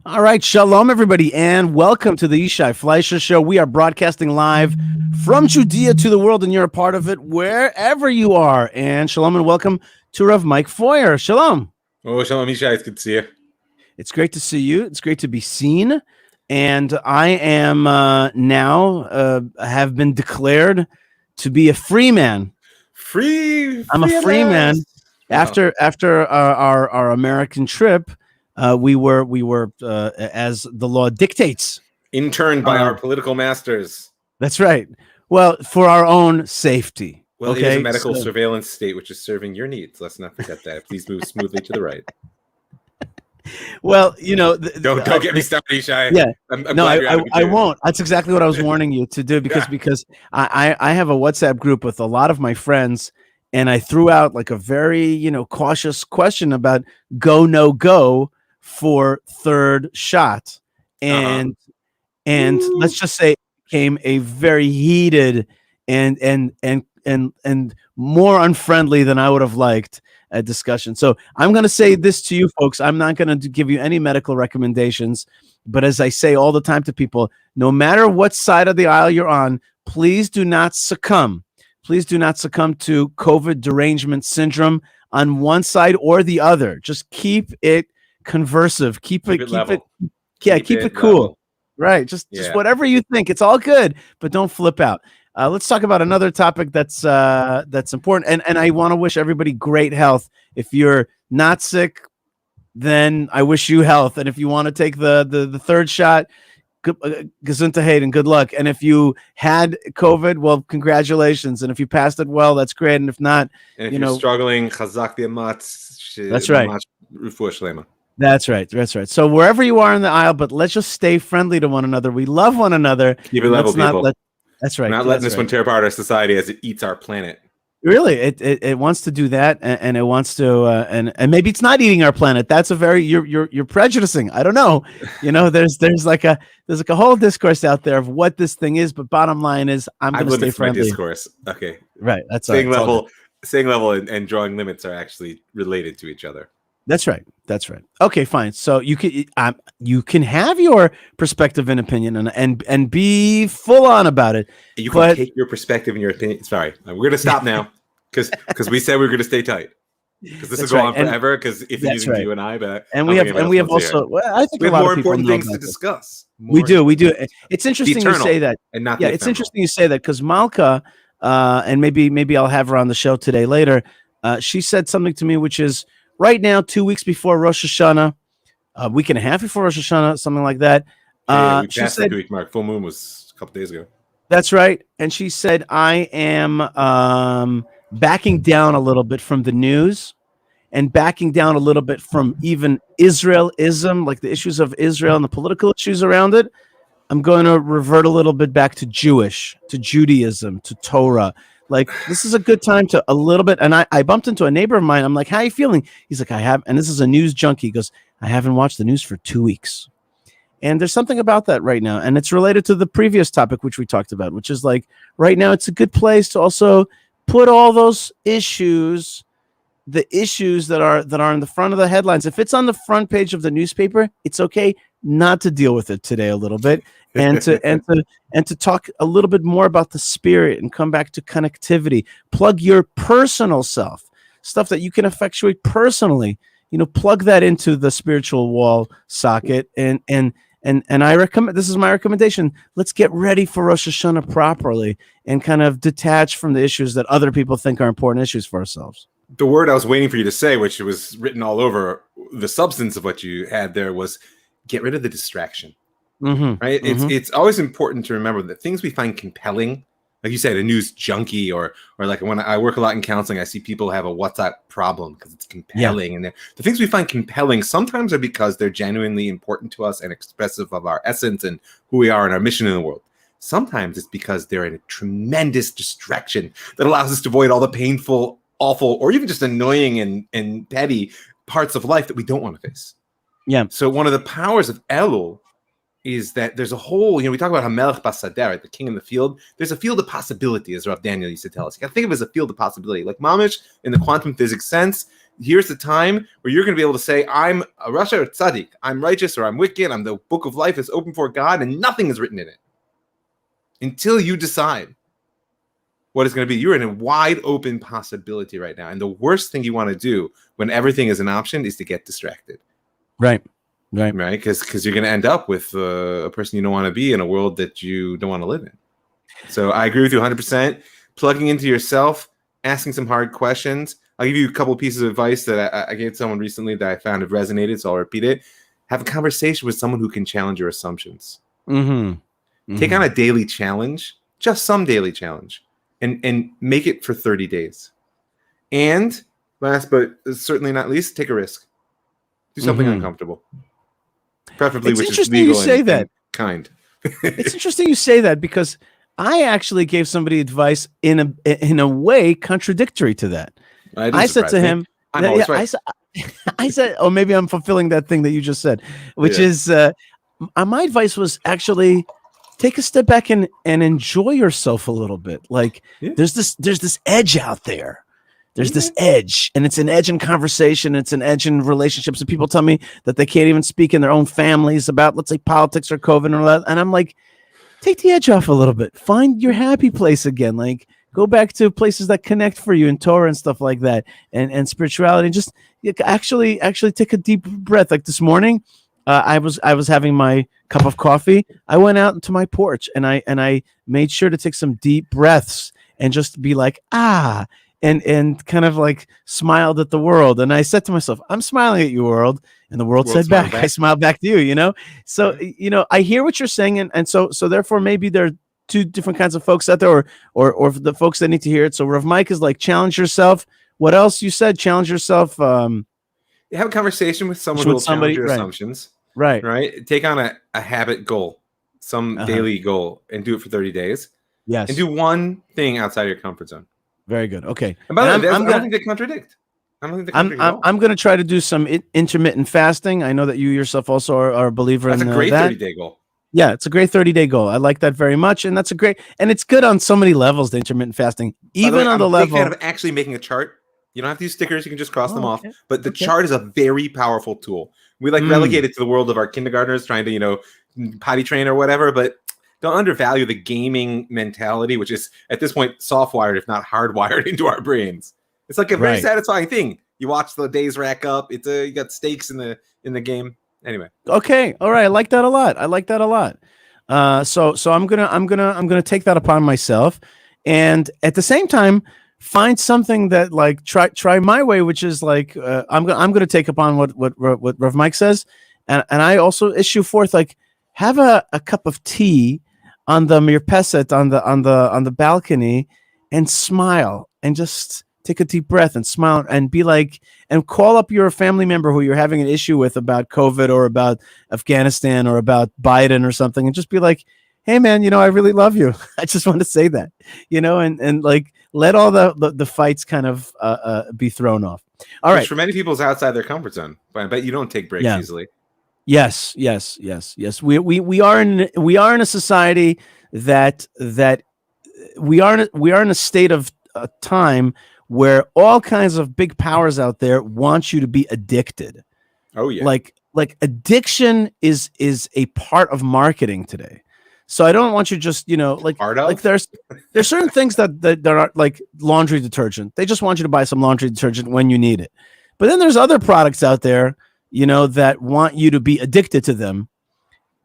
All right, shalom, everybody, and welcome to the Yishai Fleischer Show. We are broadcasting live from Judea to the world, and you're a part of it wherever you are. And shalom and welcome to Rav Mike Feuer. Shalom. Oh, shalom, Yishai. It's good to see you. It's great to see you. It's great to be seen. And I am have been declared to be a free man. I'm a free man. After our American trip, we were as the law dictates, interned by our political masters. That's right. Well, for our own safety. Well, it is a medical surveillance state which is serving your needs. Let's not forget that. Please move smoothly to the right. Well, you know, don't get me started, Yishai. Yeah, I won't. That's exactly what I was warning you to do because I have a WhatsApp group with a lot of my friends, and I threw out like a very cautious question about go no go for third shot, and let's just say it became a very heated and more unfriendly than I would have liked a discussion. So I'm going to say this to you folks. I'm not going to give you any medical recommendations, but as I say all the time to people, no matter what side of the aisle you're on, please do not succumb. Please do not succumb to COVID derangement syndrome on one side or the other. Just keep it conversive. Keep it cool. Level. Right. Just whatever you think. It's all good, but don't flip out. Let's talk about another topic that's important, and I want to wish everybody great health. If you're not sick, then I wish you health, and if you want to take the third shot, gesundheit and good luck. And if you had COVID, well, congratulations, and if you passed it well, that's great. And if not, and if you're struggling, chazak v'amatz. That's right. That's right. That's right. So wherever you are in the aisle, but let's just stay friendly to one another. We love one another. Keep it level, people. That's right. We're not letting this one tear apart our society as it eats our planet. Really, it wants to do that, and it wants to, and maybe it's not eating our planet. That's a very you're prejudicing. I don't know. There's like a whole discourse out there of what this thing is, but bottom line is I'm going to stay friendly. Discourse, okay, right? That's staying level and drawing limits are actually related to each other. That's right. That's right. Okay, fine. So you can have your perspective and opinion and be full on about it. You can take your perspective and your opinion. Sorry, we're going to stop now because we said we were going to stay tight because this will go on forever. Because if it's using you and I, but we have also. Well, I think we have more important things to discuss. We do. It's interesting you say that. And not it's interesting you say that because Malka, and maybe I'll have her on the show today later. She said something to me which is. Right now, 2 weeks before Rosh Hashanah, a week and a half before Rosh Hashanah, something like that. We passed the 2 week mark. Full moon was a couple days ago. That's right. And she said, I am backing down a little bit from the news and backing down a little bit from even Israelism, like the issues of Israel and the political issues around it. I'm going to revert a little bit back to Judaism, to Torah. Like, this is a good time to a little bit. And I bumped into a neighbor of mine. I'm like, how are you feeling? He's like, and this is a news junkie. He goes, I haven't watched the news for 2 weeks. And there's something about that right now. And it's related to the previous topic, which we talked about, which is like right now, it's a good place to also put all those issues, the issues that are in the front of the headlines. If it's on the front page of the newspaper, it's okay not to deal with it today a little bit. And to talk a little bit more about the spirit and come back to connectivity. Plug your personal self, stuff that you can effectuate personally. Plug that into the spiritual wall socket. And I recommend, this is my recommendation. Let's get ready for Rosh Hashanah properly and kind of detach from the issues that other people think are important issues for ourselves. The word I was waiting for you to say, which was written all over the substance of what you had there, was get rid of the distraction. Mm-hmm. Right. It's always important to remember that things we find compelling, like you said, a news junkie, or like when I work a lot in counseling, I see people have a WhatsApp problem because it's compelling. And the things we find compelling sometimes are because they're genuinely important to us and expressive of our essence and who we are and our mission in the world. Sometimes it's because they're a tremendous distraction that allows us to avoid all the painful, awful, or even just annoying and petty parts of life that we don't want to face. Yeah. So one of the powers of Elul is that there's a whole, we talk about Hamelech Basadeh, right, the king in the field. There's a field of possibility, as Rav Daniel used to tell us. You got to think of it as a field of possibility. Like Mamish, in the quantum physics sense, here's the time where you're going to be able to say, I'm a Rasha or Tzaddik, I'm righteous or I'm wicked, I'm the book of life is open for God, and nothing is written in it. Until you decide what it's going to be, you're in a wide open possibility right now. And the worst thing you want to do when everything is an option is to get distracted. Right. Because you're going to end up with a person you don't want to be in a world that you don't want to live in. So I agree with you 100%. Plugging into yourself, asking some hard questions. I'll give you a couple of pieces of advice that I gave someone recently that I found have resonated, so I'll repeat it. Have a conversation with someone who can challenge your assumptions. Take on a daily challenge, just some daily challenge, and make it for 30 days. And last but certainly not least, take a risk. Do something uncomfortable. Preferably it's which is interesting legal you say that. and kind. It's interesting you say that, because I actually gave somebody advice in a way contradictory to that. I said to him, I'm always right. I said, oh, maybe I'm fulfilling that thing that you just said, which is my advice was actually take a step back and enjoy yourself a little bit. Like there's this edge out there. There's this edge, and it's an edge in conversation. It's an edge in relationships. And people tell me that they can't even speak in their own families about, let's say, politics or COVID and all that. And I'm like, take the edge off a little bit. Find your happy place again. Like, go back to places that connect for you in Torah and stuff like that, and spirituality. And just actually take a deep breath. Like this morning, I was having my cup of coffee. I went out into my porch and I made sure to take some deep breaths and just be like, and kind of like smiled at the world. And I said to myself, I'm smiling at you, world. And the world said back, I smiled back to you, So, I hear what you're saying. And so therefore maybe there are two different kinds of folks out there, or the folks that need to hear it. So Rav Mike is like, challenge yourself. What else you said? Challenge yourself. Have a conversation with someone who will challenge your assumptions. Right. Take on a habit goal, some daily goal, and do it for 30 days. Yes. And do one thing outside of your comfort zone. Very good. Okay. And by the way, I don't think they contradict. I'm going to try to do some intermittent fasting. I know that you yourself also are a believer in that. That's a great 30-day goal. Yeah, it's a great 30-day goal. I like that very much. And that's and it's good on so many levels, the intermittent fasting. Even on the level of actually making a chart. You don't have to use stickers. You can just cross them off. But the chart is a very powerful tool. We relegate it to the world of our kindergartners trying to, potty train or whatever. But don't undervalue the gaming mentality, which is at this point soft-wired, if not hardwired, into our brains. It's like a very satisfying thing. You watch the days rack up. It's you got stakes in the game. Anyway. Okay. All right. I like that a lot. So I'm gonna take that upon myself, and at the same time find something that like try my way, which is like I'm gonna take upon what Rav Mike says, and I also issue forth like have a cup of tea on the mirpeset on the balcony and smile and just take a deep breath and smile and be like, and call up your family member who you're having an issue with about COVID or about Afghanistan or about Biden or something, and just be like, hey man, I really love you. I just want to say that, and like let all the fights kind of be thrown off. All right. Which for many people is outside their comfort zone, but I bet you don't take breaks easily. Yes. We are in a society that we are in a state of time where all kinds of big powers out there want you to be addicted. Oh yeah. Like addiction is a part of marketing today. So I don't want you just, like there's certain things that are like laundry detergent. They just want you to buy some laundry detergent when you need it. But then there's other products out there, that want you to be addicted to them.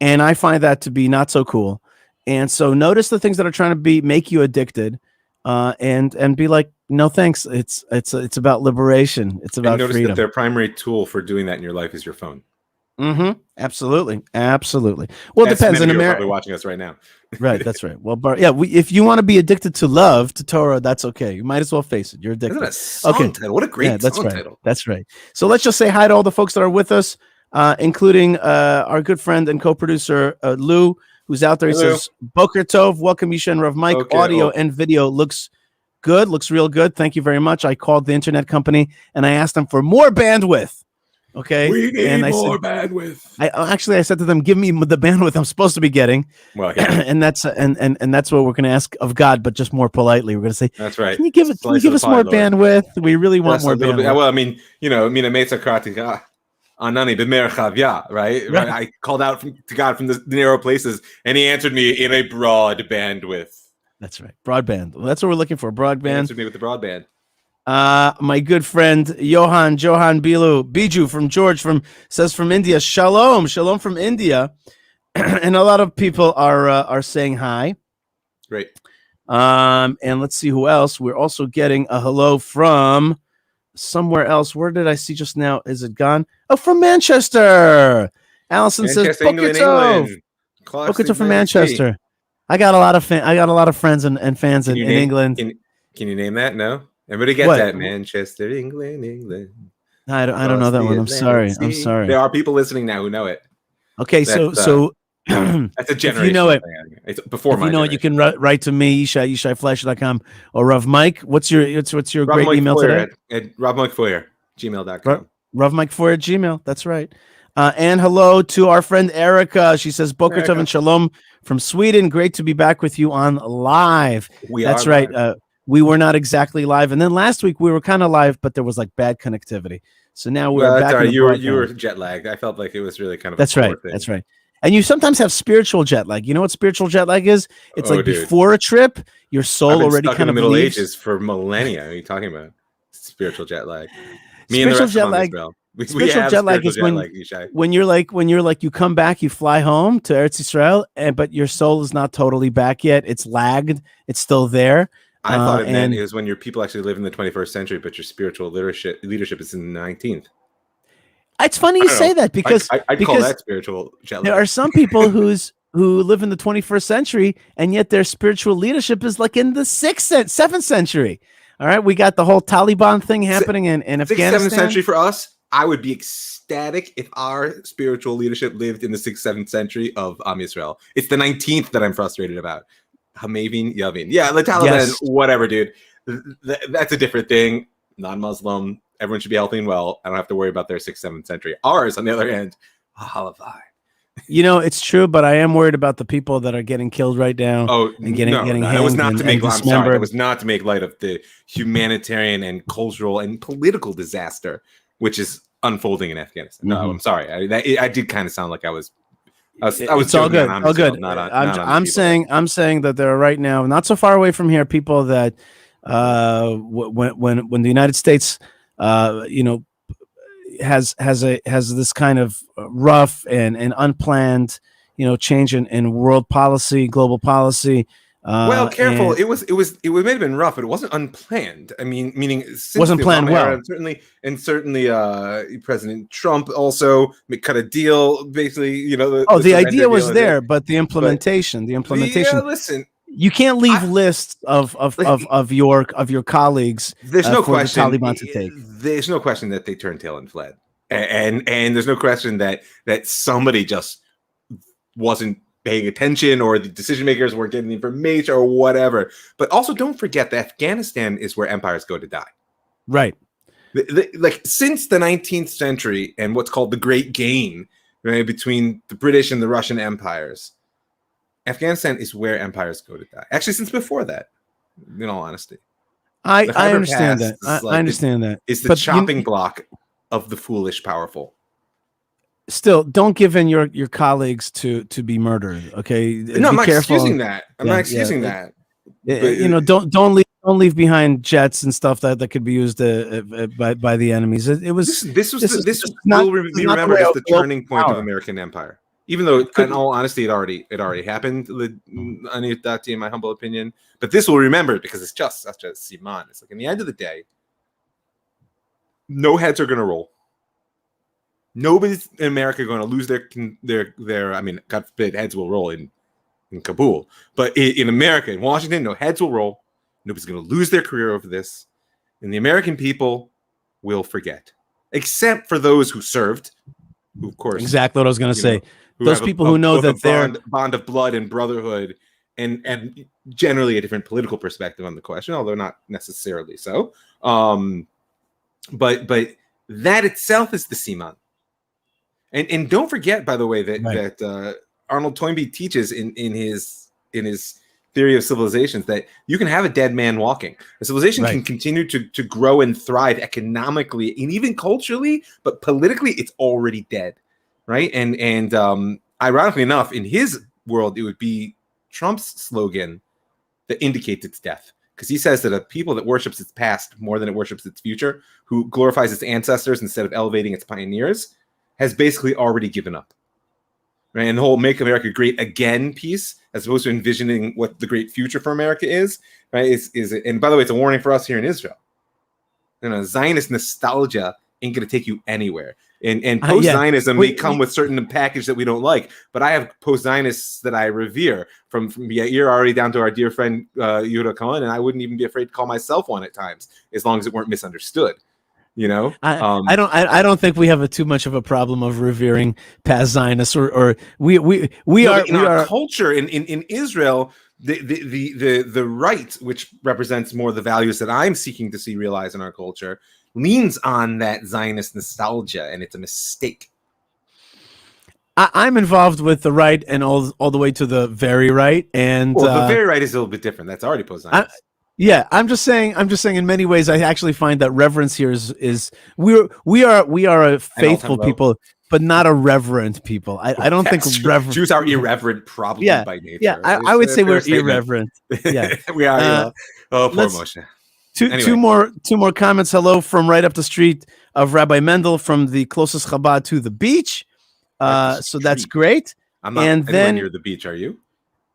And I find that to be not so cool. And so notice the things that are trying to make you addicted, and be like, no, thanks. It's about liberation. It's about notice freedom. That their primary tool for doing that in your life is your phone. Mm-hmm. Absolutely. Well, it depends. In America, probably watching us right now. Right. That's right. Well, if you want to be addicted to love, to Torah, that's okay. You might as well face it. You're addicted. Isn't that a song title? What a great song title. That's right. So let's just say hi to all the folks that are with us, including our good friend and co-producer Lou, who's out there. He says, Boker Tov, welcome Yishai and Rav Mike. Okay, audio and video looks good. Looks real good. Thank you very much. I called the internet company and I asked them for more bandwidth. Okay, We need and I more said, bandwidth. I said to them, give me the bandwidth I'm supposed to be getting. Well, yeah, and that's what we're going to ask of God, but just more politely. We're going to say, that's right. Can you give us more bandwidth? We really want Just more a little bandwidth. bit. Well, I mean, Anani b'merchavya, right? Right. I called out to God from the narrow places, and He answered me in a broad bandwidth. That's right. Broadband. Well, that's what we're looking for. Broadband. He answered me with the broadband. My good friend Johan Biju from George says from India. Shalom from India, and a lot of people are saying hi. Great. And let's see who else. We're also getting a hello from somewhere else. Where did I see just now? Is it gone? Oh, from Manchester. Allison says, England. Bookito from Manchester. I got a lot of friends and fans in England. Can you name that? No? Everybody get that? Manchester, England. I don't know that one. I'm sorry. There are people listening now who know it. Okay, so that's a generation. If you know it, it's before my it, you can write to me, YishaiFlash.com or Rav Mike. What's your great email Feuer today? At Rav Mike Feuer, gmail.com. Rav Mike Feuer at Gmail. That's right. And hello to our friend Erica. She says, Boker Tov and Shalom from Sweden. Great to be back with you on live. That's right. We were not exactly live. And then last week we were kind of live, but there was like bad connectivity. So now we're back. Right. You were jet lagged. I felt like it was really kind of That's right. Thing. That's right. And you sometimes have spiritual jet lag. You know what spiritual jet lag is? It's before a trip, your soul already kind of in the Middle leaves. Ages for millennia. What are you talking about? Spiritual jet lag. Spiritual jet lag. Spiritual jet lag is when you're like you come back, you fly home to Eretz Yisrael, but your soul is not totally back yet. It's lagged. It's still there. I thought it meant is when your people actually live in the 21st century, but your spiritual leadership is in the 19th. It's funny you say that because I call that spiritual jet lag. There are some people who live in the 21st century, and yet their spiritual leadership is like in the 7th century. All right, we got the whole Taliban thing happening in Afghanistan. 6th, 7th century for us. I would be ecstatic if our spiritual leadership lived in the 6th, 7th century of Am Yisrael. It's the 19th that I'm frustrated about. Hamavin Yavin. Yeah, the Taliban, whatever, dude. That's a different thing. Non-Muslim. Everyone should be healthy and well. I don't have to worry about their 6th, 7th century. Ours, on the other hand, halavai. It's true, but I am worried about the people that are getting killed right now. And getting hanged. It was not to make. I'm sorry. It was not to make light of the humanitarian and cultural and political disaster which is unfolding in Afghanistan. No, I'm sorry. I did kind of sound like I was. It's all good. All good. I'm saying that there are right now, not so far away from here, people that when the United States, has this kind of rough and unplanned, change in world policy, global policy. Well, careful. It may have been rough, but it wasn't unplanned. I mean, meaning it wasn't planned well. Certainly, President Trump also cut a deal. Basically, the idea was there, but the implementation. Yeah, listen. You can't leave lists of your colleagues. There's no question. The Taliban to take. There's no question that they turned tail and fled, and there's no question that somebody just wasn't paying attention, or the decision makers weren't getting the information, or whatever. But also, don't forget that Afghanistan is where empires go to die. Right. Like since the 19th century and what's called the Great Game, right, between the British and the Russian empires, Afghanistan is where empires go to die. Actually, since before that, in all honesty. I understand that. I understand that. It's the chopping block of the foolish powerful. Still, don't give in your colleagues to be murdered. Okay. No, I'm not excusing that. I'm not excusing that. Don't leave behind jets and stuff that could be used by the enemies. This will be remembered as the turning point of American empire. Even though, in all honesty, it already happened, in my humble opinion. But this will remember because it's just such a siman. It's like, in the end of the day, no heads are going to roll. Nobody's in America going to lose their. I mean, God forbid, heads will roll in Kabul, but in America, in Washington, no heads will roll. Nobody's going to lose their career over this, and the American people will forget, except for those who served, who, of course, exactly what I was going to say. Those people who know that they're bond of blood and brotherhood, and generally a different political perspective on the question, although not necessarily so. But that itself is the siman. And don't forget, by the way, that Right. Arnold Toynbee teaches in his theory of civilizations that you can have a dead man walking. A civilization Right. can continue to grow and thrive economically and even culturally, but politically, it's already dead, right? And ironically enough, in his world, it would be Trump's slogan that indicates its death. Because he says that a people that worships its past more than it worships its future, who glorifies its ancestors instead of elevating its pioneers, has basically already given up. Right? And the whole "Make America Great Again" piece, as opposed to envisioning what the great future for America is, right? And by the way, it's a warning for us here in Israel. Zionist nostalgia ain't going to take you anywhere. And post-Zionism may come with certain package that we don't like, but I have post-Zionists that I revere, from Yair already down to our dear friend Yehuda Cohen, and I wouldn't even be afraid to call myself one at times, as long as it weren't misunderstood. I don't think we have too much of a problem of revering past Zionists, or we are in our culture in Israel. The right, which represents more the values that I'm seeking to see realized in our culture, leans on that Zionist nostalgia, and it's a mistake. I'm involved with the right and all the way to the very right, and the very right is a little bit different. That's already post-Zionist. Yeah, I'm just saying. In many ways, I actually find that reverence here is we are a faithful people, but not a reverent people. I don't think Jews are irreverent, probably by nature. Yeah, I would say we're irreverent. Yeah, we are. Poor Moshe. Two more comments. Hello from right up the street of Rabbi Mendel from the closest Chabad to the beach. So that's great. I'm not anywhere near the beach. Are you?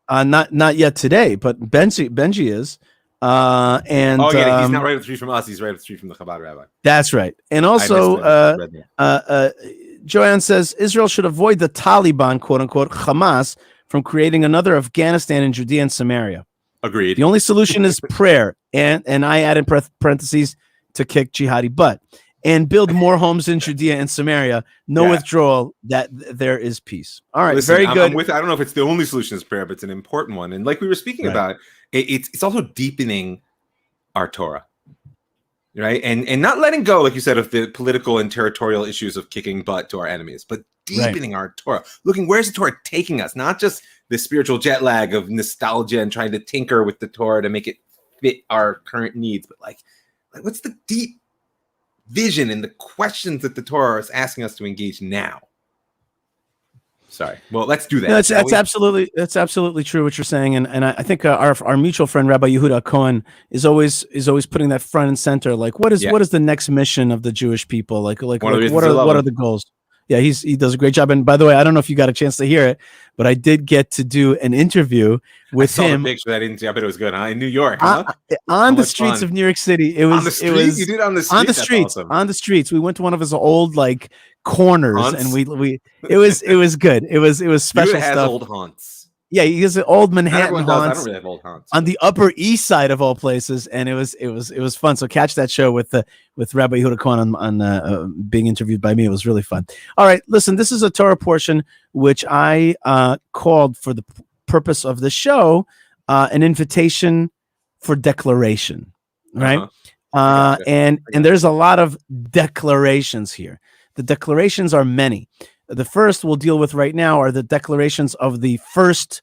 Not yet today, but Benji is. He's not right up the street from us. He's right up the street from the Chabad rabbi. That's right. And also, Joanne says Israel should avoid the Taliban, quote unquote, Hamas, from creating another Afghanistan in Judea and Samaria. Agreed. The only solution is prayer, and I add in parentheses, to kick jihadi butt and build more homes in Judea and Samaria. No withdrawal. That there is peace. All right, listen, very good. I don't know if it's the only solution is prayer, but it's an important one. And like we were speaking about, it's also deepening our Torah, right? And not letting go, like you said, of the political and territorial issues of kicking butt to our enemies, but deepening our Torah. Looking, where's the Torah taking us? Not just the spiritual jet lag of nostalgia and trying to tinker with the Torah to make it fit our current needs, but like what's the deep vision and the questions that the Torah is asking us to engage now? Sorry. Well, let's do that. No, that's absolutely true what you're saying, and I think our mutual friend Rabbi Yehuda Cohen is always putting that front and center. Like, what is the next mission of the Jewish people? Like what are the goals? Yeah, he does a great job. And by the way, I don't know if you got a chance to hear it, but I did get to do an interview with him. The picture. I didn't see. I bet it was good. Huh? In New York, on the streets of New York City. It was. You did it on the street. On the streets. Awesome. On the streets. We went to one of his old corners, haunts? And we. It was good. It was special stuff. Old haunts. Yeah, he has an old Manhattan haunts. I don't really have old haunts on the Upper East Side of all places, and it was fun. So catch that show with Rabbi Yehuda Cohen on being interviewed by me. It was really fun. All right, listen, this is a Torah portion which I called for the purpose of the show an invitation for declaration, right? And there's a lot of declarations here. The declarations are many. The first we'll deal with right now are the declarations of the first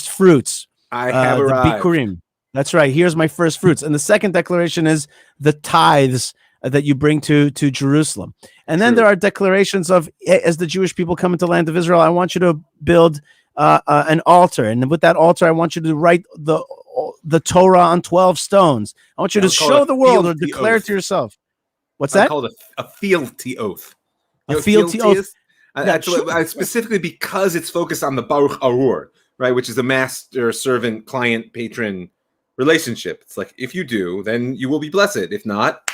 fruits. I have arrived. The Bikurim. That's right. Here's my first fruits. And the second declaration is the tithes that you bring to Jerusalem. And then there are declarations of, as the Jewish people come into the land of Israel, I want you to build an altar. And with that altar, I want you to write the Torah on 12 stones. I want you to show the world or declare it to yourself. What's that? Called a fealty oath. A fealty oath. Specifically because it's focused on the Baruch Arur, right, which is a master, servant, client, patron relationship. It's like, if you do, then you will be blessed. If not,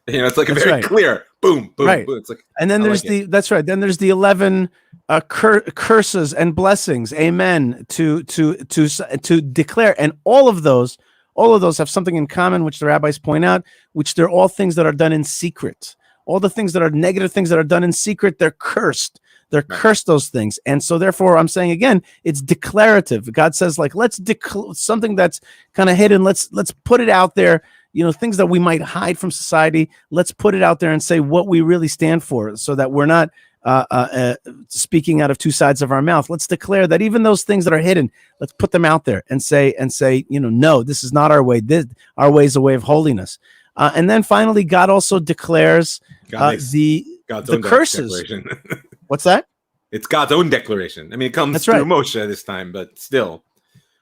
it's like very clear. Boom, boom, boom. It's like, and then there's that's right. Then there's the 11 curses and blessings. Amen. To declare, and all of those have something in common, which the rabbis point out, which they're all things that are done in secret. All the things that are negative things that are done in secret, they're cursed. They're cursed, those things. And so therefore, I'm saying again, it's declarative. God says, let's declare something that's kind of hidden. Let's put it out there. Things that we might hide from society. Let's put it out there and say what we really stand for, so that we're not speaking out of two sides of our mouth. Let's declare that even those things that are hidden, let's put them out there and say, no, this is not our way. Our way is a way of holiness. And then finally, God also declares the curses. What's that? It's God's own declaration. I mean, it comes through Moshe this time, but still.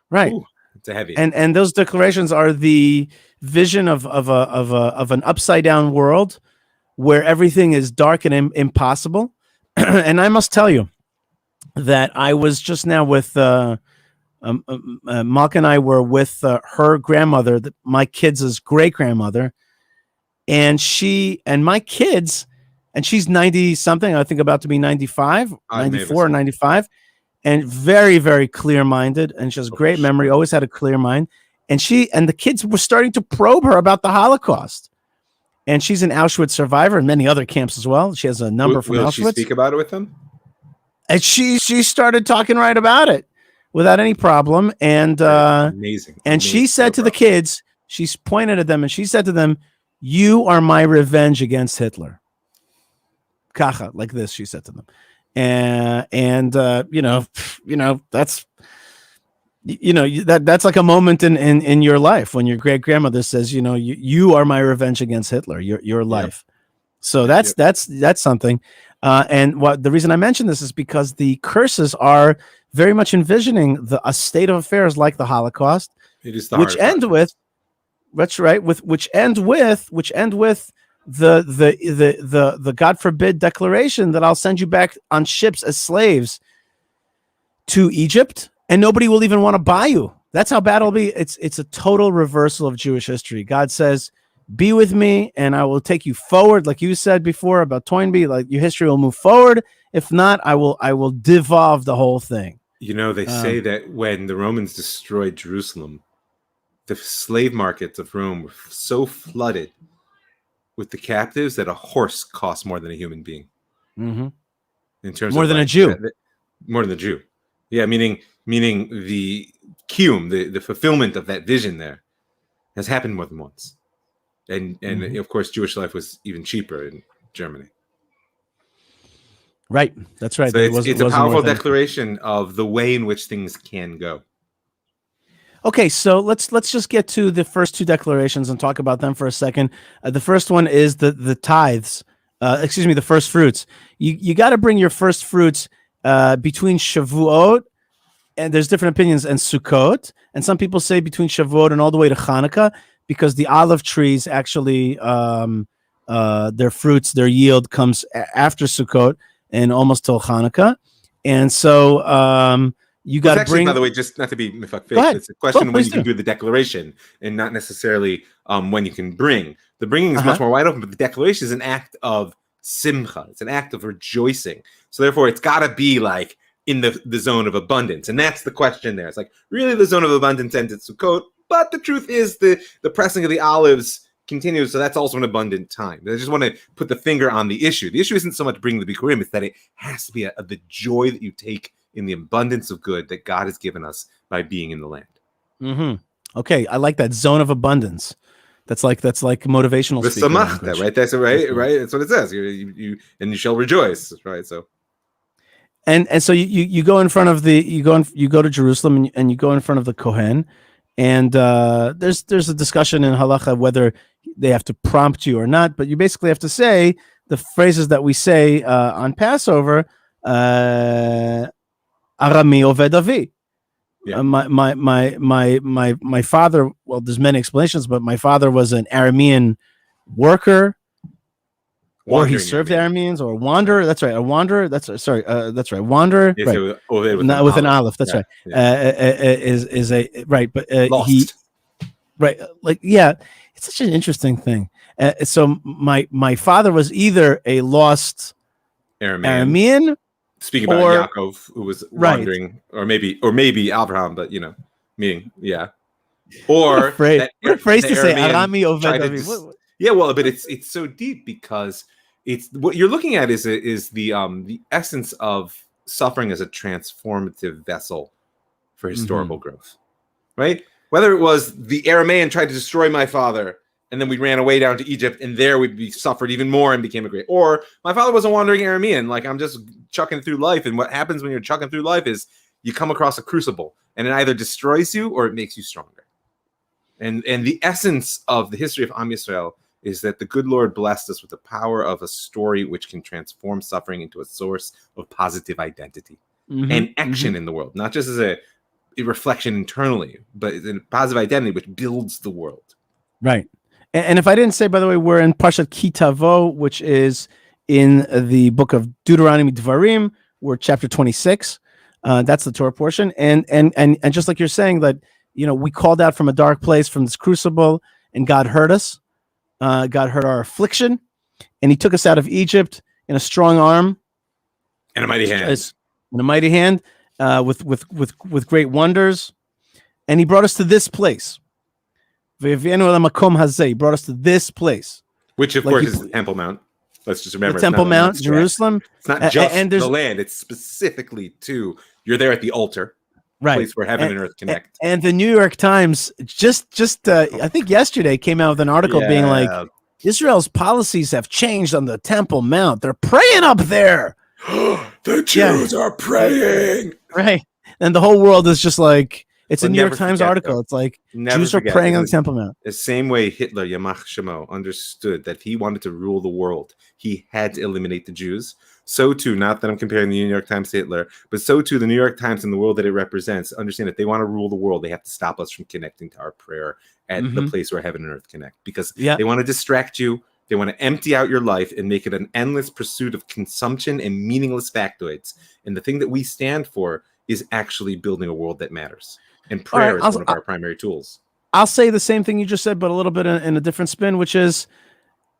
Right. Ooh, it's a heavy. And those declarations are the vision of an upside down world where everything is dark and impossible. And I must tell you that I was just now with Malka and I were with her grandmother, my kids' great grandmother, and she and my kids, and she's 90 something, I think about to be 95, 94 or 95, and very, very clear minded. And she has great memory, always had a clear mind. And the kids were starting to probe her about the Holocaust. And she's an Auschwitz survivor and many other camps as well. She has a number from Auschwitz. Will she speak about it with them? And she started talking right about it without any problem. And amazing. And she said to the kids, she pointed at them and she said to them, "You are my revenge against Hitler." Kacha, like this, she said to them. And that's that's like a moment in your life when your great grandmother says, you are my revenge against Hitler, your life. Yep. So that's something. And the reason I mention this is because the curses are very much envisioning a state of affairs like the Holocaust, which end with the God forbid declaration that I'll send you back on ships as slaves to Egypt. And nobody will even want to buy you. That's how bad it'll be. It's a total reversal of Jewish history. God says, "Be with me, and I will take you forward." Like you said before about Toynbee, like your history will move forward. If not, I will devolve the whole thing. They say that when the Romans destroyed Jerusalem, the slave markets of Rome were so flooded with the captives that a horse cost more than a human being. Mm-hmm. In terms more of than a Jew. More than a Jew. Yeah, meaning the kiyum, the fulfillment of that vision there has happened more than once. And of course, Jewish life was even cheaper in Germany. Right. That's right. So it's a powerful declaration of the way in which things can go. Okay, so let's just get to the first two declarations and talk about them for a second. The first one is the tithes. The first fruits. You got to bring your first fruits between Shavuot, and there's different opinions, and Sukkot, and some people say between Shavuot and all the way to Hanukkah, because the olive trees actually their fruits, their yield comes after Sukkot and almost till Hanukkah, and so you got to bring. By the way, just not to be mifak, it's a question when you can do the declaration, and not necessarily when you can bring. The bringing is much more wide open, but the declaration is an act of simcha. It's an act of rejoicing. So therefore, it's got to be like in the zone of abundance, and that's the question there. It's like really the zone of abundance ends at Sukkot, but the truth is the pressing of the olives continues, so that's also an abundant time. I just want to put the finger on the issue. The issue isn't so much bringing the bikurim; it's that it has to be the joy that you take in the abundance of good that God has given us by being in the land. Mm-hmm. Okay, I like that zone of abundance. That's like motivational. The samachta, right? That's right. That's what it says. You shall rejoice, right? So. And so you go in front of you go to Jerusalem and you go in front of the Kohen, and there's a discussion in halacha whether they have to prompt you or not, but you basically have to say the phrases that we say on Passover. Arami oved avi. Yeah. My father. Well, there's many explanations, but my father was an Aramean worker. Or he served the Arameans, or wanderer. That's right, a wanderer. That's right, wanderer. Yes, right. with an aleph. That's right. Is a right, but lost. It's such an interesting thing. So my father was either a lost Aramean, speaking about Yaakov, who was wandering, or maybe Abraham, but meaning or phrase to say Arami Oved. Yeah, well, but it's so deep because it's what you're looking at is the essence of suffering as a transformative vessel for historical growth, right? Whether it was the Aramean tried to destroy my father and then we ran away down to Egypt, and there we suffered even more and became a great. Or my father was a wandering Aramean, like I'm just chucking through life, and what happens when you're chucking through life is you come across a crucible, and it either destroys you or it makes you stronger. And the essence of the history of Am Yisrael is that the good Lord blessed us with the power of a story which can transform suffering into a source of positive identity and action in the world, not just as a reflection internally, but a positive identity which builds the world. Right. And if I didn't say, by the way, we're in Parshat Ki Tavo, which is in the book of Deuteronomy Dvarim. We're chapter 26. That's the Torah portion. And just like you're saying that, we called out from a dark place, from this crucible, and God heard us. God heard our affliction, and he took us out of Egypt in a strong arm and a mighty hand. With great wonders, and he brought us to this place. He brought us to this place, which of course is the Temple Mount. Let's just remember the Temple Mount, Jerusalem. It's not just the land; it's specifically you're there at the altar, right? Place where heaven and earth connect. And the New York Times just I think yesterday came out with an article being like, Israel's policies have changed on the Temple Mount. They're praying up there. The Jews are praying, right? And the whole world is just like, it's a New York Times article. It's like Jews are praying on the Temple Mount. The same way Hitler, Yamach Shemo, understood that he wanted to rule the world, he had to eliminate the Jews. So too, not that I'm comparing the New York Times to Hitler, but so too the New York Times and the world that it represents understand that they want to rule the world. They have to stop us from connecting to our prayer at the place where heaven and earth connect, because they want to distract you. They want to empty out your life and make it an endless pursuit of consumption and meaningless factoids. And the thing that we stand for is actually building a world that matters. And prayer is one of our primary tools. I'll say the same thing you just said, but a little bit in a different spin, which is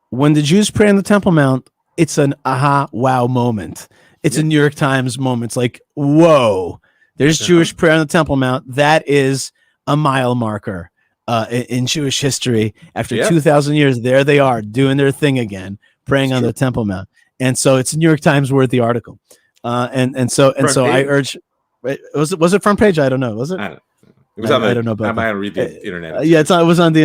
when the Jews pray on the Temple Mount, it's an aha, wow moment. It's a New York Times moment. It's like, whoa, there's Jewish prayer on the Temple Mount. That is a mile marker in Jewish history. After 2,000 years, there they are doing their thing again, praying on the Temple Mount. And so it's a New York Times worthy article. And so I urge. Was it front page? I don't know. Was it? It was on I don't know about. I don't read the internet. Yeah, it was on the.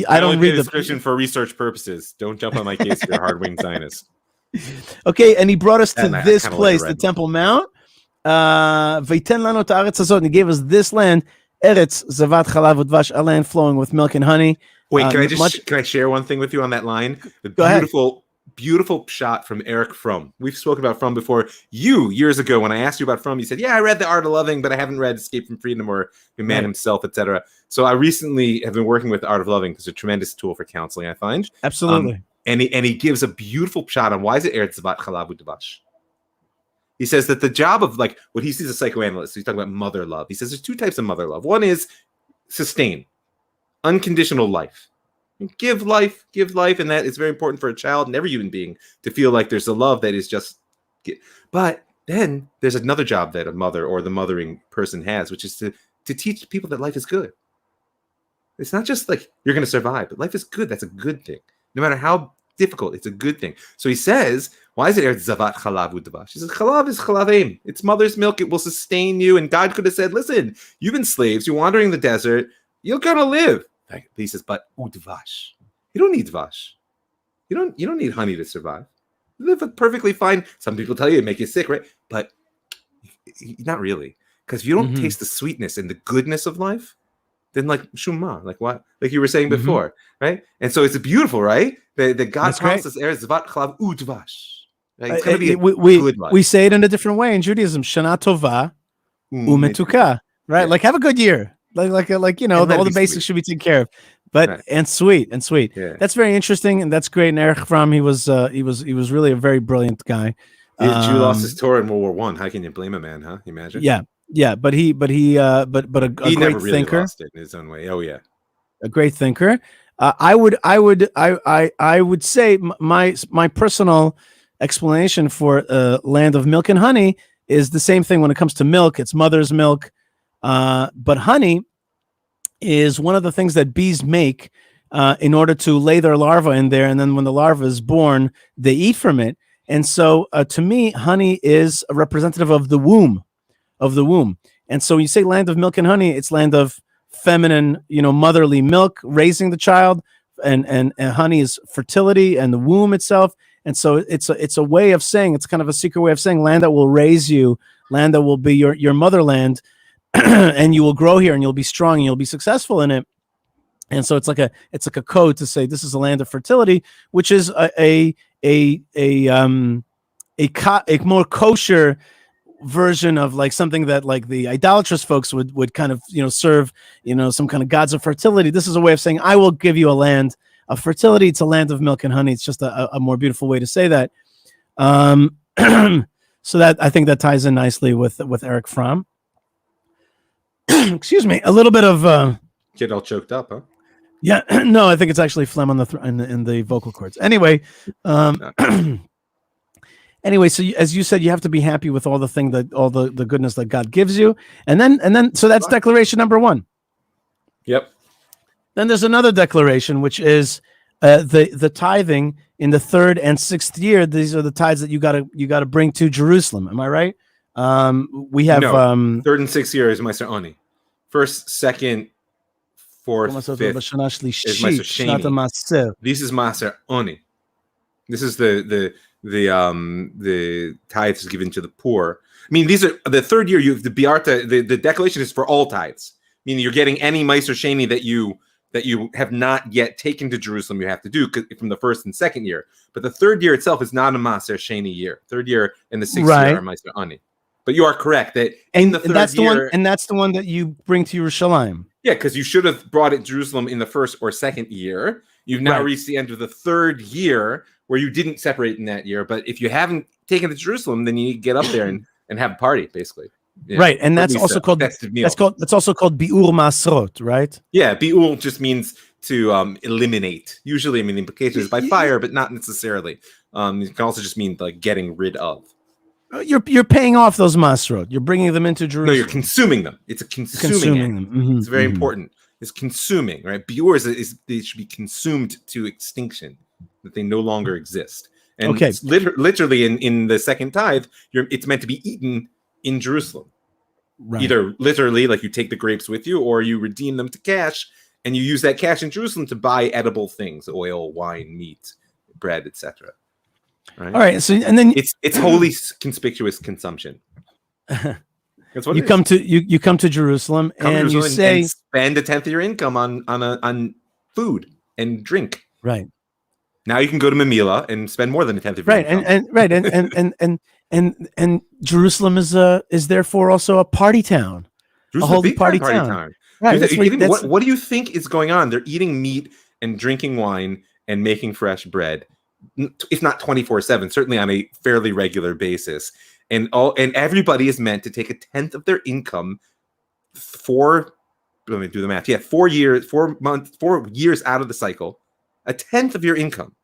I don't read the description for research purposes. Don't jump on my case if you're a hard-winged Zionist. Okay, and he brought us to this place, the Temple Mount. And he gave us this land, Eretz Zavat Chalav Udvash, a land flowing with milk and honey. Wait, can I share one thing with you on that line? The beautiful shot from Eric Fromm. We've spoken about Fromm before. Years ago, when I asked you about Fromm, you said, I read The Art of Loving, but I haven't read Escape from Freedom or Man Himself, etc. So I recently have been working with The Art of Loving, because it's a tremendous tool for counseling, I find. Absolutely. And he gives a beautiful shot on why is it Eretz Zavat Chalav Udvash. He says that the job of, like, what he sees as a psychoanalyst, he's talking about mother love. He says there's two types of mother love. One is sustain, unconditional life. Give life, and that is very important for a child and every human being to feel like there's a love that is just. But then there's another job that a mother or the mothering person has, which is to teach people that life is good. It's not just like you're going to survive, but life is good. That's a good thing. No matter how difficult, it's a good thing. So he says, why is it Eretz Zavat Chalav Udvash? He says, Chalav is Chalavim. It's mother's milk. It will sustain you. And God could have said, listen, you've been slaves. You're wandering in the desert. You're going to live. He says, but udvash. You don't need dvash. You don't need honey to survive. You live perfectly fine. Some people tell you it make you sick, right? But not really. Because if you don't taste the sweetness and the goodness of life, then like shumma, like what? Like you were saying before, right? And so it's beautiful, right? That God promises Eretz Zavat Chalav Udvash. Right? It's going to be good life. We say it in a different way in Judaism. Shana tova umetuka. Right? Like have a good year. Like all the basics should be taken care of, but and sweet. Yeah. That's very interesting, and that's great. And Erich Fromm, he was really a very brilliant guy. Jew lost his Torah in World War One. How can you blame a man? Huh? You imagine? Yeah. But a great never really thinker. Lost it in his own way. Oh yeah, a great thinker. I would say my personal explanation for land of milk and honey is the same thing when it comes to milk. It's mother's milk. But honey is one of the things that bees make in order to lay their larva in there, and then when the larva is born, they eat from it. And so, to me, honey is a representative of the womb, And so, when you say land of milk and honey, it's land of feminine, motherly milk, raising the child, and honey is fertility and the womb itself. And so it's a way of saying, it's kind of a secret way of saying land that will raise you, land that will be your motherland, and you will grow here and you'll be strong and you'll be successful in it. And so it's like a code to say this is a land of fertility, which is a more kosher version of like something that like the idolatrous folks would kind of serve some kind of gods of fertility. This is a way of saying I will give you a land of fertility. It's a land of milk and honey. It's just a more beautiful way to say that. So that I think that ties in nicely with Eric Fromm. Excuse me, a little bit of get all choked up, huh? Yeah, no, I think it's actually phlegm on the in the vocal cords. Anyway, anyway, so as you said, you have to be happy with all the goodness that God gives you, and then so that's declaration number 1. Yep. Then there's another declaration, which is the tithing in the 3rd and 6th year. These are the tithes that you gotta bring to Jerusalem. Am I right? We have 3rd and 6th year is Meiser Oni. 1st, 2nd, 4th, 5th is Meiser Sheni. This is Meiser Oni. This is the tithes given to the poor. I mean, these are the 3rd year. You have the biarta. The declaration is for all tithes, meaning you're getting any Meiser Sheni that you have not yet taken to Jerusalem. You have to do from the 1st and 2nd year. But the 3rd year itself is not a Meiser Sheni year. 3rd year and the 6th year are Meiser Ani. But you are correct that in the 3rd year, that's the one that you bring to Yerushalayim. Yeah, because you should have brought it to Jerusalem in the 1st or 2nd year. You've now reached the end of the 3rd year where you didn't separate in that year. But if you haven't taken it to Jerusalem, then you need to get up there and have a party, basically. Yeah. Right, and that's also called that's also called biur masrot, right? Yeah, biur just means to eliminate. Usually, I mean, the implication is by fire, but not necessarily. It can also just mean like getting rid of. You're paying off those masrot. You're bringing them into Jerusalem. No, you're consuming them. It's a consuming them. Mm-hmm, it's very important. It's consuming, right? Biur is they should be consumed to extinction, that they no longer exist. And literally in the 2nd tithe, it's meant to be eaten in Jerusalem. Right. Either literally, like you take the grapes with you, or you redeem them to cash, and you use that cash in Jerusalem to buy edible things: oil, wine, meat, bread, etc. Right? All right. So, and then it's wholly conspicuous consumption. That's what you come to you come to Jerusalem and you say and spend 1/10 of your income on food and drink. Right. Now you can go to Mamila and spend more than 1/10 of your income. And Jerusalem is therefore also a party town, a holy party town. Right. What do you think is going on? They're eating meat and drinking wine and making fresh bread, if not 24/7, certainly on a fairly regular basis. And everybody is meant to take 1/10 of their income let me do the math. Yeah, 4 years out of the cycle, 1/10 of your income,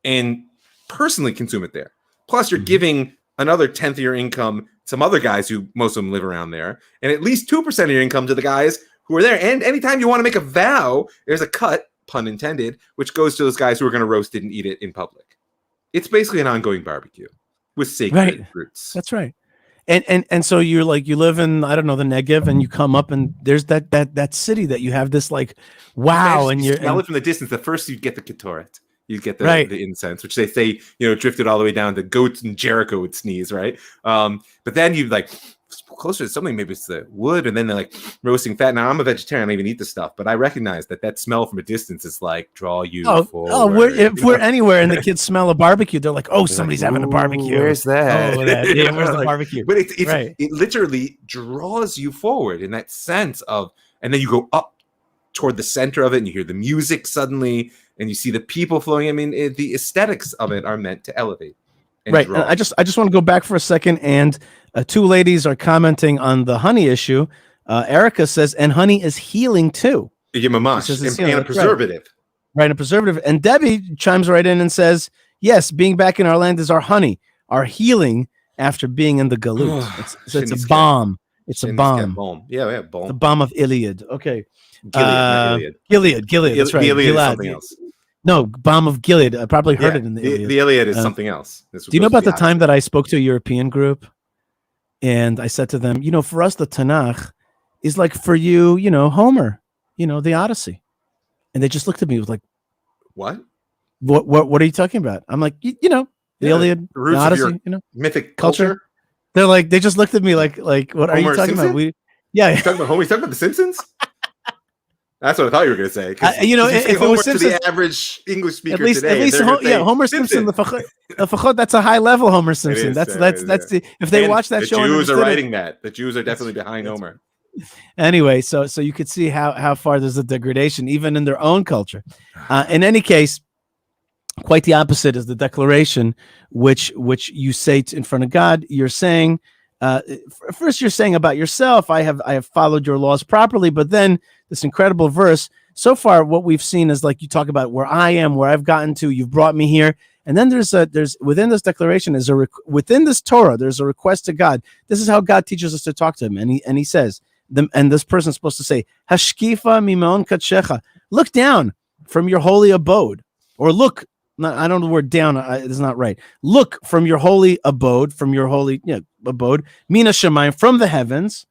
and personally consume it there. Plus, you're giving another 1/10 of your income some other guys who most of them live around there, and at least 2% of your income to the guys who are there. And anytime you want to make a vow, there's a cut, pun intended, which goes to those guys who are going to roast it and eat it in public. It's basically an ongoing barbecue with sacred fruits. That's right. And so you're like, you live in, I don't know, the Negev, and you come up and there's that city that you have this like, wow. And you smell it from the distance. The first you get the ketoret. You get the incense, which they say, drifted all the way down to goats in Jericho would sneeze, right? But then you like closer to something, maybe it's the wood, and then they're like roasting fat. Now I'm a vegetarian, I don't even eat this stuff, but I recognize that smell from a distance is like draw you forward. If we're anywhere and the kids smell a barbecue, they're like, oh, somebody's having a barbecue. Where's that? Where's the barbecue? But it literally draws you forward in that sense of, and then you go up toward the center of it and you hear the music suddenly and you see the people flowing. I mean, the aesthetics of it are meant to elevate. Right. And I just want to go back for a second, and two ladies are commenting on the honey issue. Erica says, and honey is healing too. And a preservative. Right, a preservative. And Debbie chimes right in and says, yes, being back in our land is our honey, our healing after being in the galut. It's a bomb. It's a bomb. Yeah, bomb. The bomb of Iliad. Okay. Gilead. That's right. Gilead is something else. No, bomb of Gilead. I probably heard it in the Iliad. The Iliad is something else. Do you know about the time that I spoke to a European group and I said to them, for us, the Tanakh is like for you, Homer, the Odyssey. And they just looked at me with like, What? What are you talking about? I'm like, you know, the Iliad, the roots the of Odyssey, your you know, mythic culture. They're like, they just looked at me like, what are you Homer talking Simpson? about? You talking about Homer? You talking about The Simpsons? That's what I thought you were going to say. You know, if it Homer was Simpsons, to the average English speaker at least, today, Homer Simpson, the Fachot, that's a high level Homer Simpson. That's the, if they watch that the show, Jews are writing that. The Jews are definitely behind Homer. Anyway, so you could see how far there's a degradation even in their own culture. In any case, quite the opposite is the declaration which you say in front of God. You're saying, first you're saying about yourself, I have followed your laws properly, but then this incredible verse. So far, what we've seen is like you talk about where I am, where I've gotten to. You've brought me here, and then there's within this declaration within this Torah, there's a request to God. This is how God teaches us to talk to Him, and He says, and this person's supposed to say, Hashkifa mimon katshecha, look down from your holy abode, or look. I don't know the word down. It's not right. Look from your holy abode, abode, mina shemayim, from the heavens,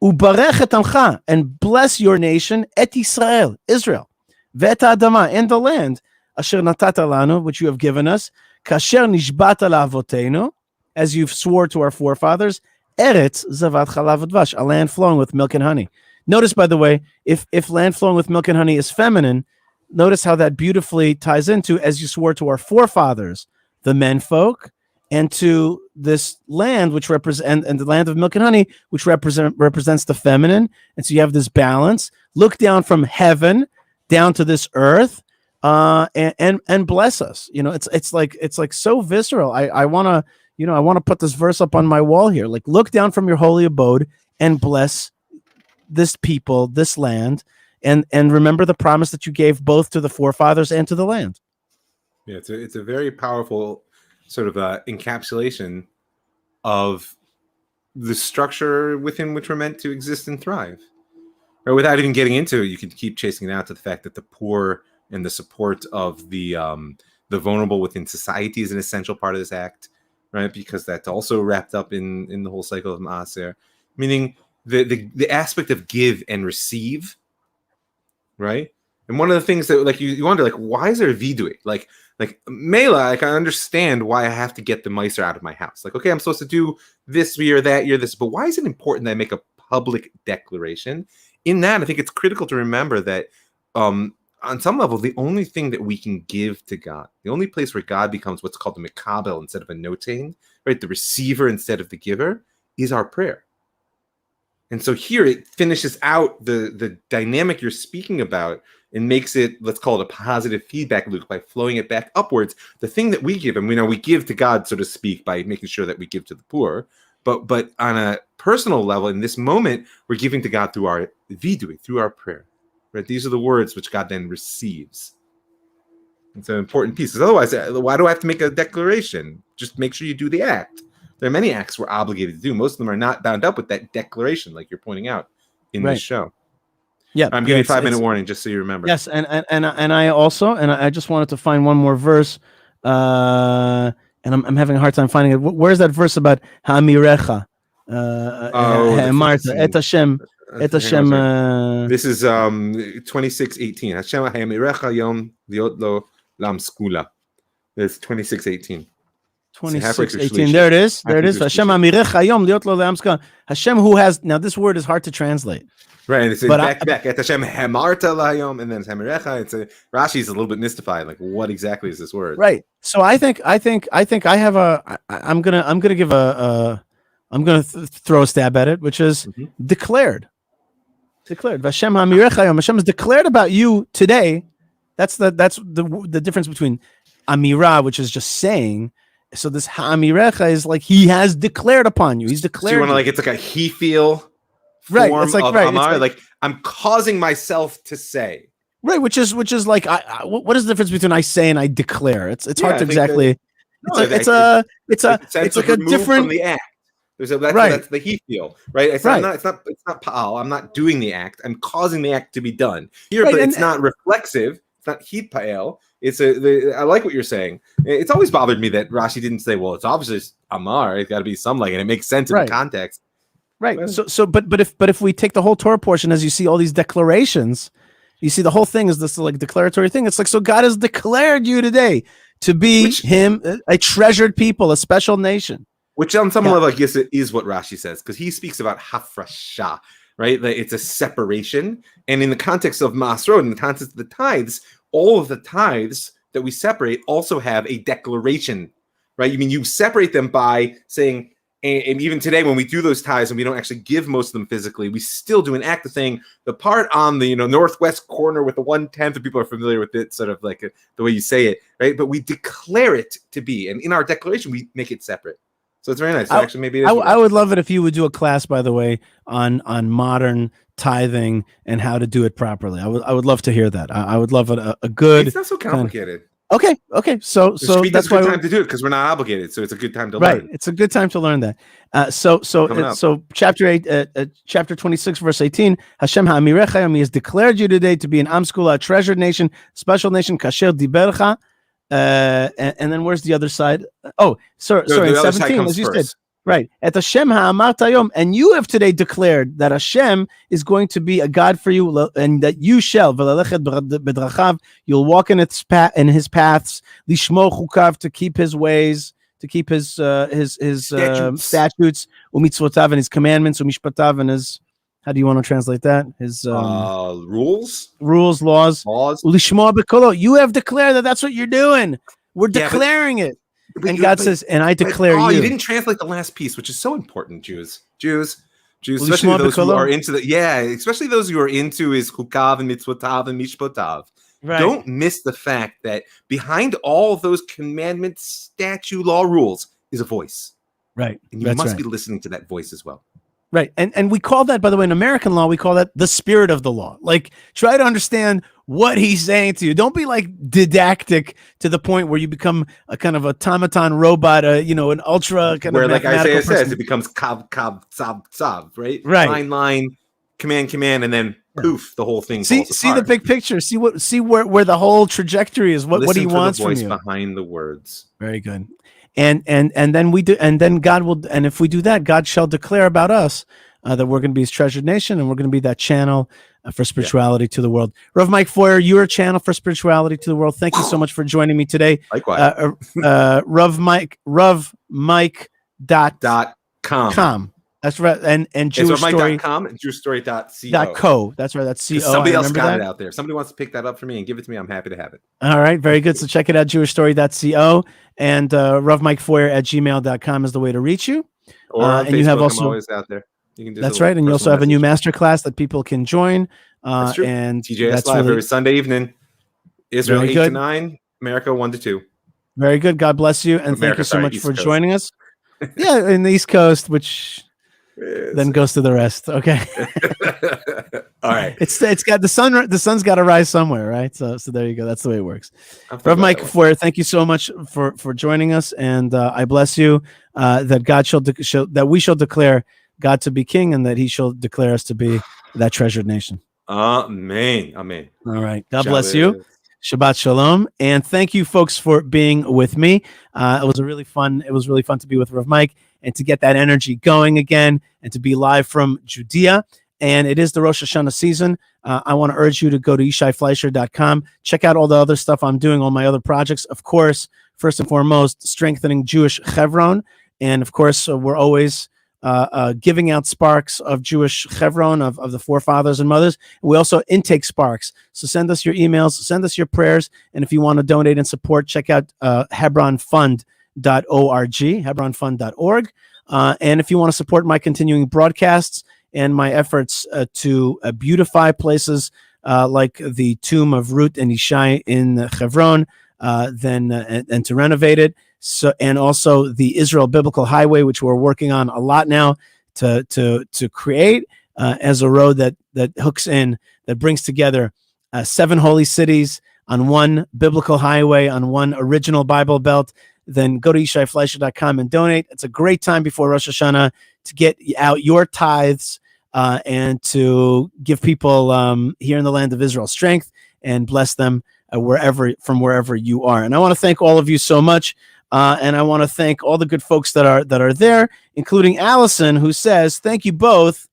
ubarech et amcha, and bless your nation, et Israel, vet adama, and the land, asher natata lanu, which you have given us, kasher nishbata la'avoteinu, as you've swore to our forefathers, eretz zavat chalav udvash, a land flowing with milk and honey. Notice, by the way, if land flowing with milk and honey is feminine, notice how that beautifully ties into, as you swore to our forefathers, the menfolk, and to this land, which represent, and the land of milk and honey, which represents the feminine. And so you have this balance. Look down from heaven down to this earth, and bless us. You know, it's like so visceral. I want to put this verse up on my wall here. Like, look down from your holy abode and bless this people, this land. And remember the promise that you gave both to the forefathers and to the land. Yeah, it's a very powerful sort of encapsulation of the structure within which we're meant to exist and thrive. Or without even getting into it, you can keep chasing it out to the fact that the poor and the support of the vulnerable within society is an essential part of this act, right? Because that's also wrapped up in the whole cycle of Maaser, meaning the aspect of give and receive. Right. And one of the things that, like, you wonder, like, why is there a vidui? Like Mela, like, I understand why I have to get the miser out of my house. Like, okay, I'm supposed to do this year, that year, this, but why is it important that I make a public declaration? In that, I think it's critical to remember that on some level, the only thing that we can give to God, the only place where God becomes what's called the mekabel instead of a notain, right, the receiver instead of the giver, is our prayer. And so here it finishes out the dynamic you're speaking about and makes it, let's call it a positive feedback loop by flowing it back upwards. The thing that we give, and we know we give to God, so to speak, by making sure that we give to the poor. But on a personal level, in this moment, we're giving to God through our vidui, through our prayer. Right? These are the words which God then receives. It's an important piece. Because otherwise, why do I have to make a declaration? Just make sure you do the act. There are many acts we're obligated to do. Most of them are not bound up with that declaration, like you're pointing out in this show. Yeah, I'm giving you a 5-minute warning just so you remember. Yes, and I also, and I just wanted to find one more verse, and I'm having a hard time finding it. Where's that verse about Ha'amirecha? Marta et Hashem, et Hashem. This is 26:18. Hashem Ha'amirecha yom liot lo lam skula. It's 26:18. 26:18. There it is. Hashem Ha'amirecha yom liot lo lam skula. Hashem, who has, now this word is hard to translate. Right, and it's back at Hashem Hamarta Layom, and then it's Hamirecha. It's Rashi's a little bit mystified. Like, what exactly is this word? Right. So I think I have I'm gonna give I'm gonna throw a stab at it, which is declared. Hashem Hamirecha Yom. Hashem is declared about you today. That's the difference between Amira, which is just saying. So this Hamirecha is like he has declared upon you. He's declared. So you want to, like, it's like a he feel. Right, it's like Amar, like I'm causing myself to say. Right, which is like what is the difference between I say and I declare? It's hard to exactly. It's like a different from the act. That's the he feel, right? It's not pa'al. I'm not doing the act. I'm causing the act to be done here, but it's not reflexive. It's not he pa'el. I like what you're saying. It's always bothered me that Rashi didn't say, well, it's obviously Amar. It's got to be some, like, and it makes sense in the context. Right. But if we take the whole Torah portion, as you see all these declarations, You see, the whole thing is this like declaratory thing. It's like, so God has declared you today to be a treasured people, a special nation. Which on some level, I guess it is what Rashi says, because he speaks about hafrasha, right? That it's a separation. And in the context of Masrot, in the context of the tithes, all of the tithes that we separate also have a declaration, right? I mean, you separate them by saying, and even today when we do those tithes and we don't actually give most of them physically, we still do an act of saying the part on the northwest corner with the 1/10, if people are familiar with it, sort of like the way you say it, right? But we declare it to be, and in our declaration we make it separate. So it's very nice. So actually, maybe I would love it if you would do a class, by the way, on modern tithing and how to do it properly. I would love to hear that. I would love a good. It's not so complicated. Okay. So that's why time to do it because we're not obligated. So it's a good time to learn. Right. It's a good time to learn that. So chapter 8, chapter 26, verse 18. Hashem ha'amirecha, He has declared you today to be an am skula, a treasured nation, special nation. Kasher dibercha. And then where's the other side? Sorry, 17, as you said. Right. At Hashem ha'amart hayom, and you have today declared that Hashem is going to be a God for you, and that you shall v'lalechet bedrachav, you'll walk in his paths, lishmo chukav, to keep his ways, to keep his statutes, umitzvotav, and his commandments, umishpatav, and his, how do you want to translate that? His rules, laws. Ulishmo bekolo. You have declared that that's what you're doing. We're declaring it. And God says, and I declare you. You didn't translate the last piece, which is so important, Jews, especially those who are into especially those who are into his hukav and mitzvotav and mishpotav. Right. Don't miss the fact that behind all of those commandments, statute, law, rules is a voice. Right. And you must be listening to that voice as well. Right. And we call that, by the way, in American law, we call that the spirit of the law. Like, try to understand what he's saying to you. Don't be like didactic to the point where you become a kind of automaton robot, an ultra kind where, of like Isaiah person. says, it becomes kav, tzav, right? Right. Line, command, and then poof, the whole thing falls apart. See the big picture. See where the whole trajectory is. What he wants from you. Listen to the voice behind the words. Very good. And then we do, and then God will, and if we do that, God shall declare about us that we're going to be His treasured nation, and we're going to be that channel for spirituality to the world. Rav Mike Feuer, you're a channel for spirituality to the world. Thank you so much for joining me today. Likewise. RavMike.com. That's right. And Jewish Story. .com and JewishStory.co. .co. That's right. That's co. Somebody else got it out there. Somebody wants to pick that up for me and give it to me. I'm happy to have it. All right. Very good. So check it out. JewishStory.co and RavMikeFeuer@gmail.com is the way to reach you. Or on and Facebook, you have also, I'm always out there. You can that's right. And you also have a new masterclass that people can join. That's true. And TJS that's Live every Sunday evening. Israel 8 to 9, America 1 to 2. Very good. God bless you. And thank you so much for joining us. Yeah, in the East Coast, which then goes to the rest. Okay. All right. It's got the sun's got to rise somewhere, right? So there you go. That's the way it works. Rav Mike Feuer, thank you so much for joining us, and I bless you that God that we shall declare God to be king, and that He shall declare us to be that treasured nation. Amen. All right. God bless you. Shabbat shalom, and thank you, folks, for being with me. It was really fun to be with Rav Mike and to get that energy going again, and to be live from Judea. And it is the Rosh Hashanah season. I want to urge you to go to YishaiFleischer.com. Check out all the other stuff I'm doing, all my other projects. Of course, first and foremost, strengthening Jewish Chevron, and of course, we're always giving out sparks of Jewish Chevron, of the forefathers and mothers. We also intake sparks. So send us your emails, send us your prayers. And if you want to donate and support, check out hebronfund.org, hebronfund.org. And if you want to support my continuing broadcasts and my efforts to beautify places like the tomb of Ruth and Yishai in Hebron, and to renovate it. So, and also the Israel Biblical Highway, which we're working on a lot now to create as a road that hooks in, that brings together 7 holy cities on one biblical highway, on one original Bible belt. Then go to YishaiFleischer.com and donate. It's a great time before Rosh Hashanah to get out your tithes and to give people here in the land of Israel strength and bless them wherever you are. And I want to thank all of you so much. And I want to thank all the good folks that are there, including Allison, who says, thank you both.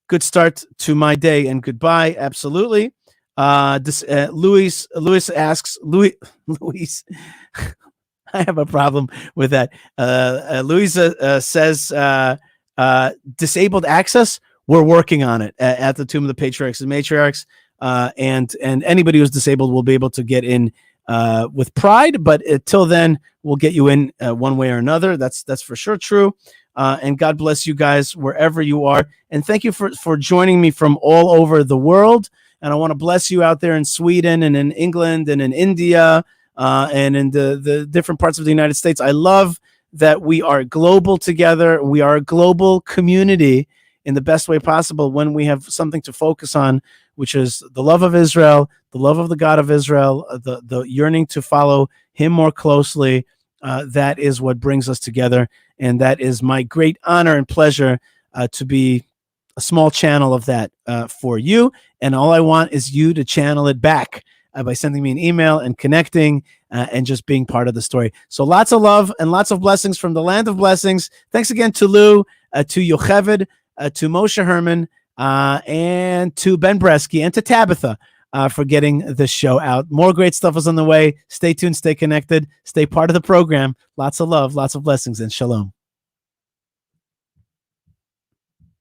Good start to my day and goodbye. Absolutely. Louis asks, Louis, I have a problem with that. Louisa says, disabled access. We're working on it at the Tomb of the Patriarchs and Matriarchs. And anybody who's disabled will be able to get in with pride. But until then, we'll get you in one way or another. That's for sure true. And God bless you guys wherever you are. And thank you for joining me from all over the world. And I want to bless you out there in Sweden and in England and in India and in the different parts of the United States. I love that we are global together. We are a global community in the best way possible when we have something to focus on, which is the love of Israel, the love of the God of Israel, the yearning to follow him more closely. That is what brings us together. And that is my great honor and pleasure to be a small channel of that for you. And all I want is you to channel it back by sending me an email and connecting and just being part of the story. So lots of love and lots of blessings from the land of blessings. Thanks again to Lou, to Yocheved, to Moshe Herman, and to Ben Bresky, and to Tabitha for getting this show out. More great stuff is on the way. Stay tuned, stay connected, stay part of the program. Lots of love, lots of blessings, and shalom.